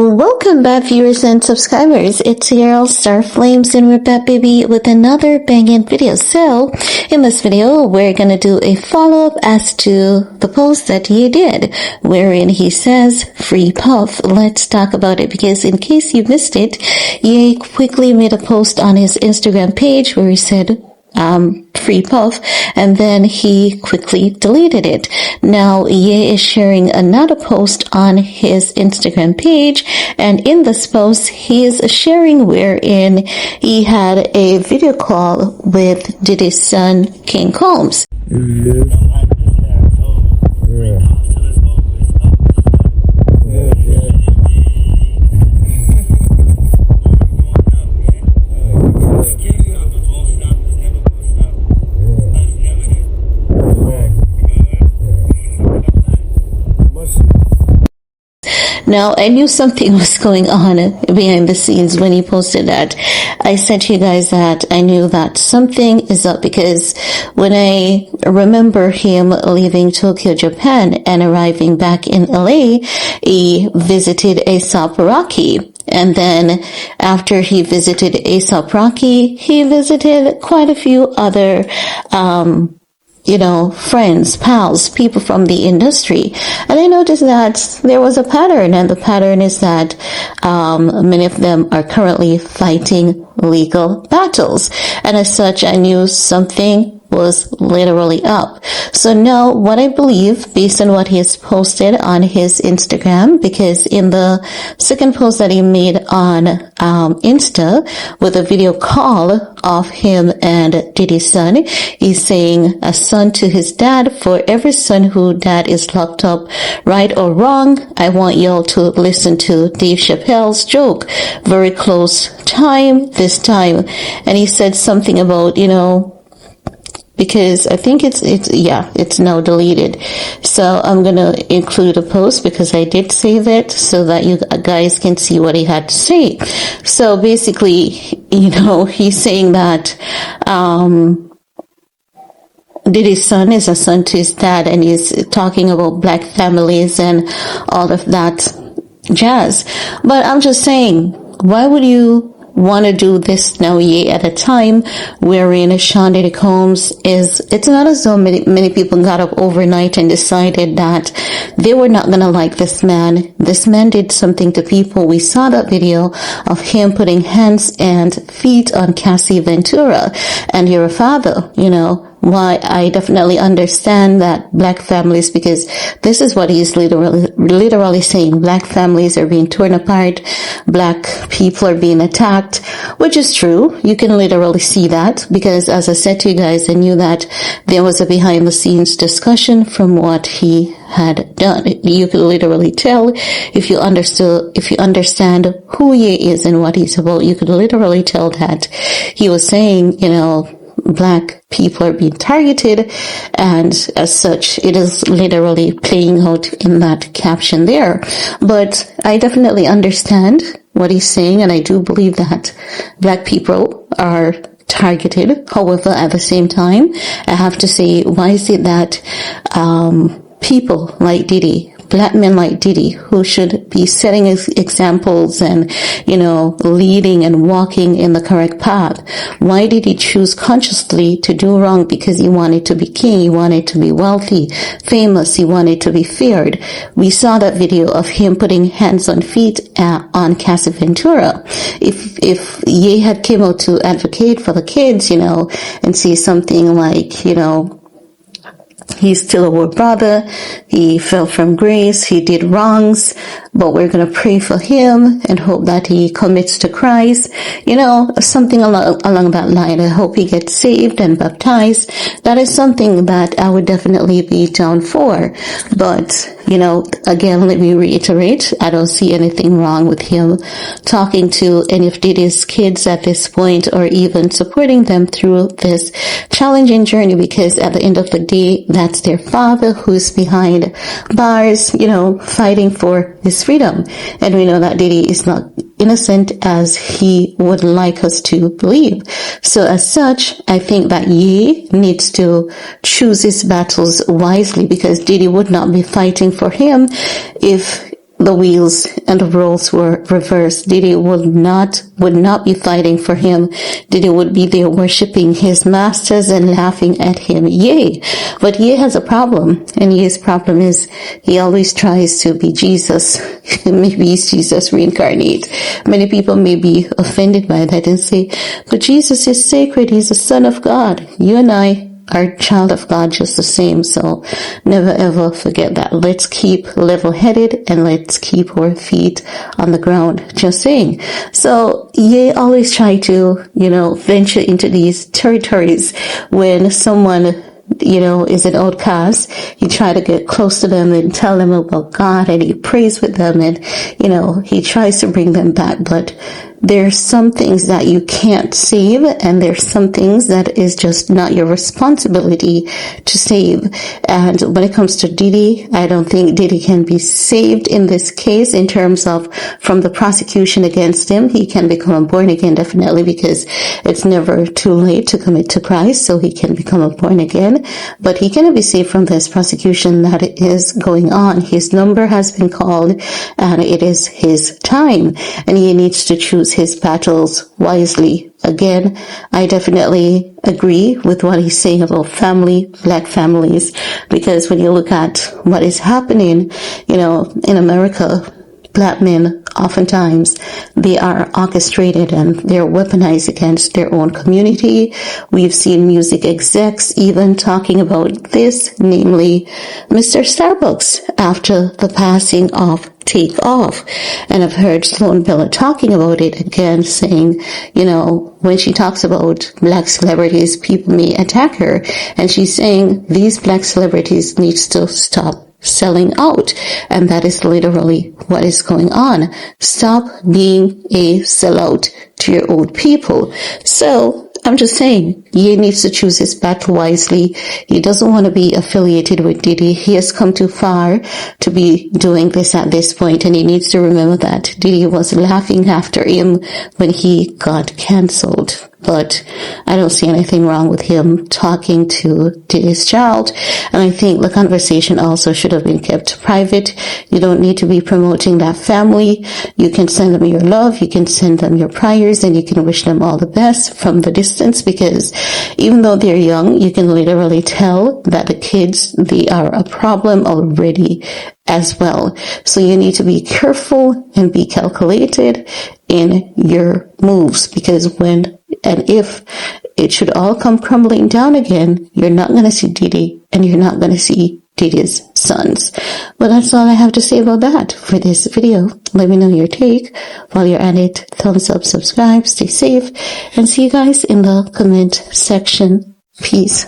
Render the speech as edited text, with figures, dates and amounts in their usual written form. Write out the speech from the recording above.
Welcome back, viewers and subscribers. It's your girl Star Flames, and we're back, baby, with another banging video. So in this video we're gonna do a follow-up as to the post that he did, wherein he says free Puff. Let's talk about it, because in case you missed it, Ye quickly made a post on his Instagram page where he said free Puff, and then he quickly deleted it. Now Ye is sharing another post on his Instagram page, and in this post he is sharing wherein he had a video call with Diddy's son, King Combs. Now, I knew something was going on behind the scenes when he posted that. I said to you guys that I knew that something is up, because when I remember him leaving Tokyo, Japan and arriving back in LA, he visited A$AP Rocky. And then after he visited A$AP Rocky, he visited quite a few other, friends, pals, people from the industry. And I noticed that there was a pattern, and the pattern is that many of them are currently fighting legal battles. And as such, I knew something was literally up. So now what I believe, based on what he has posted on his Instagram, because in the second post that he made on Insta with a video call of him and Diddy's son, he's saying a son to his dad: for every son who dad is locked up, right or wrong, I want y'all to listen to Dave Chappelle's joke, very close time this time. And he said something about, because I think it's now deleted. So I'm going to include a post, because I did save it so that you guys can see what he had to say. So basically, he's saying that, Diddy's son is a son to his dad, and he's talking about black families and all of that jazz. But I'm just saying, why would you want to do this now, at a time wherein Sean Diddy Combs it's not as though many people got up overnight and decided that they were not going to like this man. This man did something to people. We saw that video of him putting hands and feet on Cassie Ventura, and you're a father, Why I definitely understand that black families, because this is what he's literally saying. Black families are being torn apart. Black people are being attacked, which is true. You can literally see that, because as I said to you guys, I knew that there was a behind the scenes discussion from what he had done. You could literally tell if you understand who he is and what he's about. You could literally tell that he was saying, black people are being targeted, and as such, it is literally playing out in that caption there. But I definitely understand what he's saying, and I do believe that black people are targeted. However, at the same time, I have to say, why is it that people like Diddy, black men like Diddy, who should be setting examples and, leading and walking in the correct path, why did he choose consciously to do wrong? Because he wanted to be king, he wanted to be wealthy, famous, he wanted to be feared. We saw that video of him putting hands on feet on Cassie Ventura. If Ye had came out to advocate for the kids, and say something like, he's still our brother, he fell from grace, he did wrongs, but we're going to pray for him and hope that he commits to Christ, something along that line. I hope he gets saved and baptized. That is something that I would definitely be down for. But, again, let me reiterate, I don't see anything wrong with him talking to any of Diddy's kids at this point, or even supporting them through this challenging journey, because at the end of the day, that's their father who's behind bars, fighting for his freedom. And we know that Diddy is not innocent as he would like us to believe. So as such, I think that Ye needs to choose his battles wisely, because Diddy would not be fighting for him if the wheels and the roles were reversed, Diddy would not be fighting for him. Diddy would be there worshiping his masters and laughing at him. Ye. But Ye has a problem, and Ye's problem is he always tries to be Jesus. Maybe he's Jesus reincarnate. Many people may be offended by that and say, but Jesus is sacred. He's the Son of God. You and I are child of God just the same. So never ever forget that. Let's keep level-headed and let's keep our feet on the ground. Just saying. So Ye always try to, venture into these territories when someone, is an outcast. He try to get close to them and tell them about God, and he prays with them, and, he tries to bring them back. But there's some things that you can't save, and there's some things that is just not your responsibility to save. And when it comes to Diddy, I don't think Diddy can be saved in this case in terms of from the prosecution against him. He can become born again, definitely, because it's never too late to commit to Christ, so he can become born again. But he cannot be saved from this prosecution that is going on. His number has been called, and it is his time, and he needs to choose his battles wisely. Again, I definitely agree with what he's saying about family, black families, because when you look at what is happening, in America, black men, oftentimes, they are orchestrated and they're weaponized against their own community. We've seen music execs even talking about this, namely Mr. Starbucks, after the passing of Take Off. And I've heard Sloan Bella talking about it again, saying, when she talks about black celebrities, people may attack her. And she's saying these black celebrities need to stop selling out. And that is literally what is going on. Stop being a sellout to your old people. So I'm just saying, Ye needs to choose his battle wisely. He doesn't want to be affiliated with Diddy. He has come too far to be doing this at this point, and he needs to remember that Diddy was laughing after him when he got cancelled. But I don't see anything wrong with him talking to Diddy's child. And I think the conversation also should have been kept private. You don't need to be promoting that family. You can send them your love. You can send them your prayers, and you can wish them all the best from the distance, because even though they're young, you can literally tell that the kids, they are a problem already as well. So you need to be careful and be calculated in your moves, because when and if it should all come crumbling down again, you're not going to see Diddy, and you're not going to see Diddy's sons. But that's all I have to say about that for this video. Let me know your take. While you're at it, thumbs up, subscribe, stay safe, and see you guys in the comment section. Peace.